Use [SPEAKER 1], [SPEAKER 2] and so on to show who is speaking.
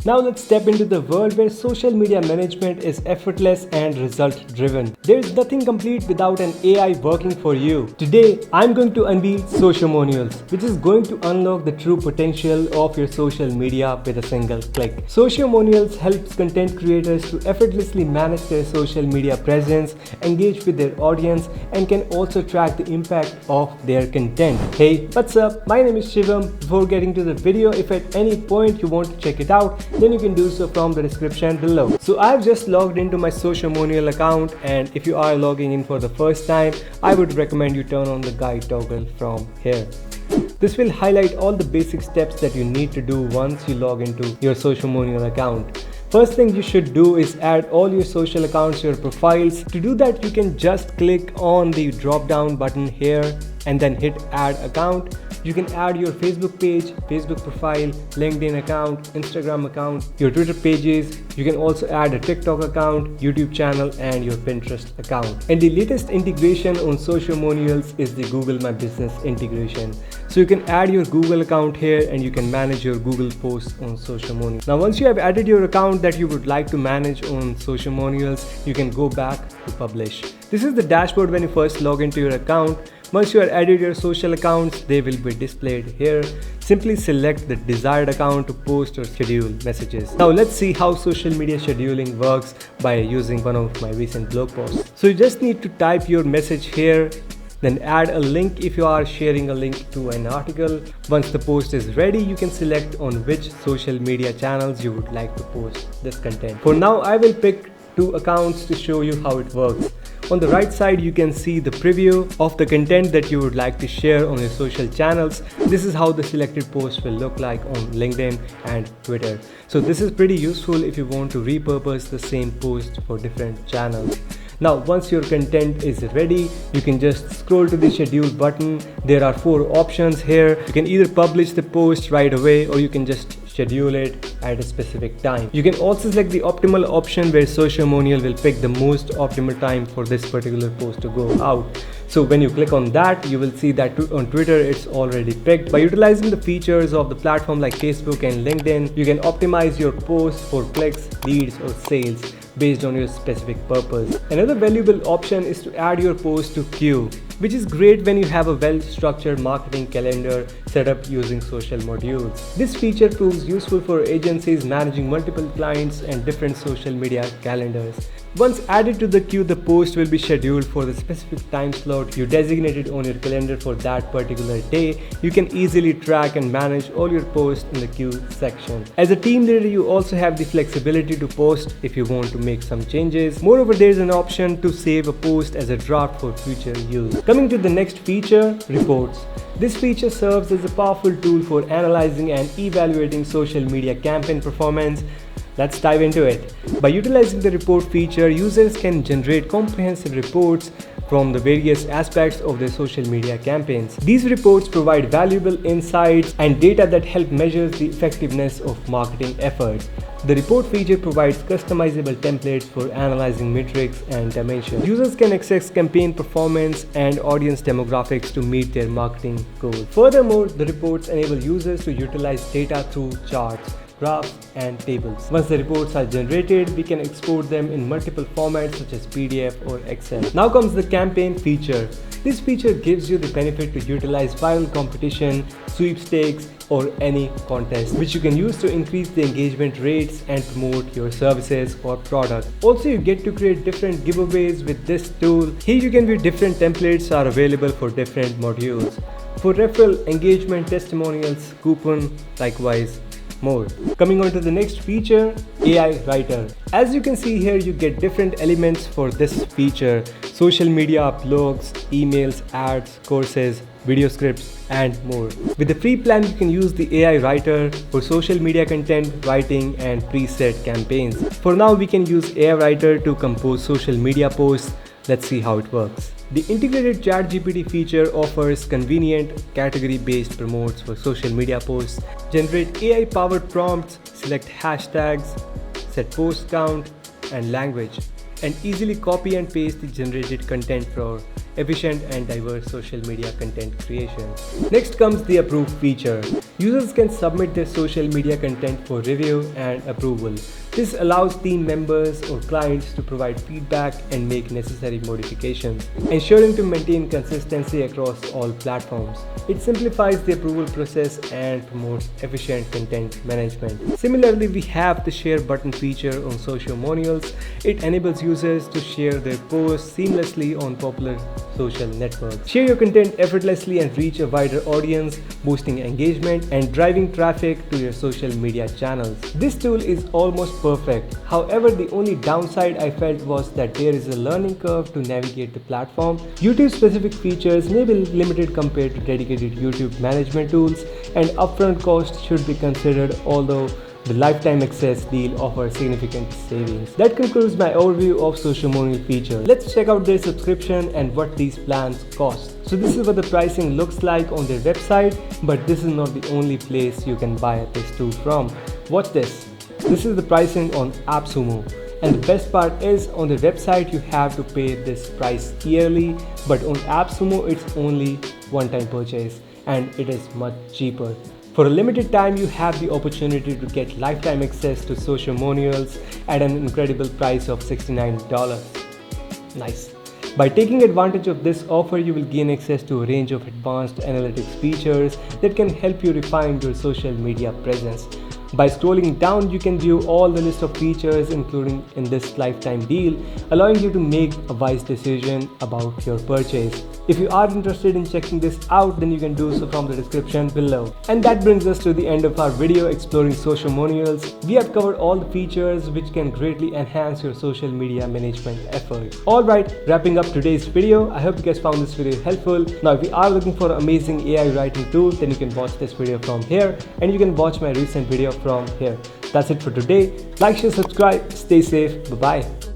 [SPEAKER 1] Now let's step into the world where social media management is effortless and result driven. There is nothing complete without an AI working for you. Today, I'm going to unveil Sociamonials, which is going to unlock the true potential of your social media with a single click. Sociamonials helps content creators to effortlessly manage their social media presence, engage with their audience, and can also track the impact of their content. Hey, what's up? My name is Shivam. Before getting to the video, if at any point you want to check it out, then you can do so from the description below. So I've just logged into my Sociamonial account, and if you are logging in for the first time, I would recommend you turn on the guide toggle from here. This will highlight all the basic steps that you need to do once you log into your Sociamonial account. First thing you should do is add all your social accounts to your profiles. To do that, you can just click on the drop down button here and then hit add account. You can add your Facebook page, Facebook profile, LinkedIn account, Instagram account, your Twitter pages. You can also add a TikTok account, YouTube channel, and your Pinterest account. And the latest integration on Sociamonials is the Google My Business integration. So you can add your Google account here and you can manage your Google posts on Sociamonials. Now once you have added your account that you would like to manage on Sociamonials, you can go back to publish. This is the dashboard when you first log into your account. Once you have added your social accounts, they will be displayed here. Simply select the desired account to post or schedule messages. Now let's see how social media scheduling works by using one of my recent blog posts. So you just need to type your message here, then add a link if you are sharing a link to an article. Once the post is ready, you can select on which social media channels you would like to post this content. For now, I will pick 2 accounts to show you how it works. On the right side, you can see the preview of the content that you would like to share on your social channels. This is how the selected post will look like on LinkedIn and Twitter. So this is pretty useful if you want to repurpose the same post for different channels. Now once your content is ready, you can just scroll to the schedule button. There are 4 options here. You can either publish the post right away or you can just schedule it at a specific time. You can also select the optimal option where Sociamonial will pick the most optimal time for this particular post to go out. So when you click on that, you will see that on Twitter it's already picked. By utilizing the features of the platform like Facebook and LinkedIn, you can optimize your post for clicks, leads or sales based on your specific purpose. Another valuable option is to add your post to queue, which is great when you have a well-structured marketing calendar set up using social modules. This feature proves useful for agencies managing multiple clients and different social media calendars. Once added to the queue, the post will be scheduled for the specific time slot you designated on your calendar for that particular day. You can easily track and manage all your posts in the queue section. As a team leader, you also have the flexibility to post if you want to make some changes. Moreover, there is an option to save a post as a draft for future use. Coming to the next feature, reports. This feature serves as a powerful tool for analyzing and evaluating social media campaign performance. Let's dive into it. By utilizing the report feature, users can generate comprehensive reports from the various aspects of their social media campaigns. These reports provide valuable insights and data that help measure the effectiveness of marketing efforts. The report feature provides customizable templates for analyzing metrics and dimensions. Users can access campaign performance and audience demographics to meet their marketing goals. Furthermore, the reports enable users to utilize data through charts, graphs and tables. Once the reports are generated, we can export them in multiple formats such as PDF or Excel. Now comes the campaign feature. This feature gives you the benefit to utilize viral competition, sweepstakes or any contest, which you can use to increase the engagement rates and promote your services or product. Also, you get to create different giveaways with this tool. Here you can view different templates are available for different modules. For referral, engagement, testimonials, coupon, likewise more. Coming on to the next feature, AI Writer. As you can see here, you get different elements for this feature: social media, blogs, emails, ads, courses, video scripts and more. With the free plan, you can use the AI Writer for social media content writing and preset campaigns. For now, we can use AI Writer to compose social media posts. Let's see how it works. The integrated ChatGPT feature offers convenient category-based prompts for social media posts. Generate AI-powered prompts, select hashtags, set post count and language, and easily copy and paste the generated content for efficient and diverse social media content creation. Next comes the Approve feature. Users can submit their social media content for review and approval. This allows team members or clients to provide feedback and make necessary modifications, ensuring to maintain consistency across all platforms. It simplifies the approval process and promotes efficient content management. Similarly, we have the share button feature on Sociamonials. It enables users to share their posts seamlessly on popular social networks. Share your content effortlessly and reach a wider audience, boosting engagement and driving traffic to your social media channels. This tool is almost perfect. However, the only downside I felt was that there is a learning curve to navigate the platform. YouTube specific features may be limited compared to dedicated YouTube management tools, and upfront costs should be considered, although the lifetime access deal offers significant savings. That concludes my overview of Sociamonial features. Let's check out their subscription and what these plans cost. So this is what the pricing looks like on their website, but this is not the only place you can buy this tool from. Watch this. This is the pricing on AppSumo. And the best part is, on the website you have to pay this price yearly, but on AppSumo it's only one-time purchase and it is much cheaper. For a limited time, you have the opportunity to get lifetime access to Sociamonials at an incredible price of $69. Nice. By taking advantage of this offer, you will gain access to a range of advanced analytics features that can help you refine your social media presence. By scrolling down, you can view all the list of features including in this lifetime deal, allowing you to make a wise decision about your purchase. If you are interested in checking this out, then you can do so from the description below. And that brings us to the end of our video exploring Sociamonials. We have covered all the features which can greatly enhance your social media management effort. Alright, wrapping up today's video. I hope you guys found this video helpful. Now, if you are looking for an amazing AI writing tool, then you can watch this video from here, and you can watch my recent video from here. That's it for today. Like, share, subscribe, stay safe. Bye bye.